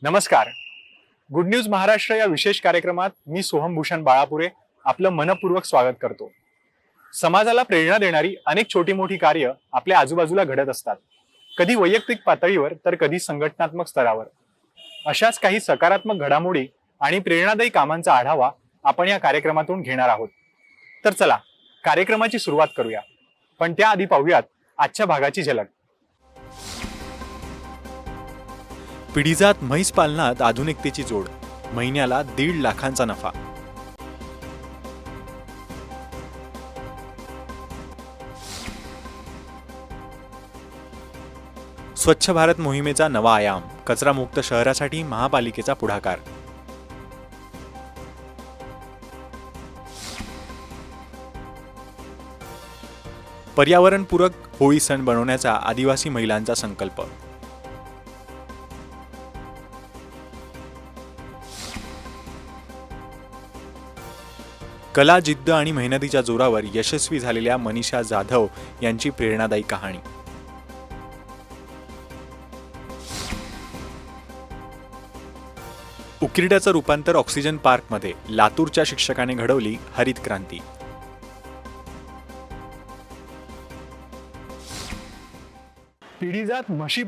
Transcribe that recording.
नमस्कार. Good news Maharashtra या विशेष कार्यक्रमात मी सोहम भूषण बाळापुरे आपलं मनपूर्वक स्वागत करतो. समाजाला प्रेरणा देणारी अनेक छोटी मोठी कार्य आपल्या आजूबाजूला घडत असतात, कधी वैयक्तिक पातळीवर तर कधी संघटनात्मक स्तरावर. अशाच काही सकारात्मक घडामोडी आणि प्रेरणादायी कामांचा आढावा आपण या कार्यक्रमातून घेणार आहोत. तर चला कार्यक्रमाची सुरुवात करूया, पण त्याआधी पाहूयात आजच्या भागाची झलक. पिढीजात म्हैस पालनात आधुनिकतेची जोड, महिन्याला 1.5 लाखांचा नफा. स्वच्छ भारत मोहिमेचा नवा आयाम, कचरामुक्त शहरासाठी महापालिकेचा पुढाकार. पर्यावरणपूरक होळी सण बनवण्याचा आदिवासी महिलांचा संकल्प. कला, जिद्द आणि मेहनतीच्या जोरावर यशस्वी झालेल्या मनीषा जाधव यांची प्रेरणादायी कहाणी. उकिरड्याचं रूपांतर ऑक्सिजन पार्कमध्ये, लातूरच्या शिक्षकाने घडवली हरित क्रांती. पिढीजात म्हशी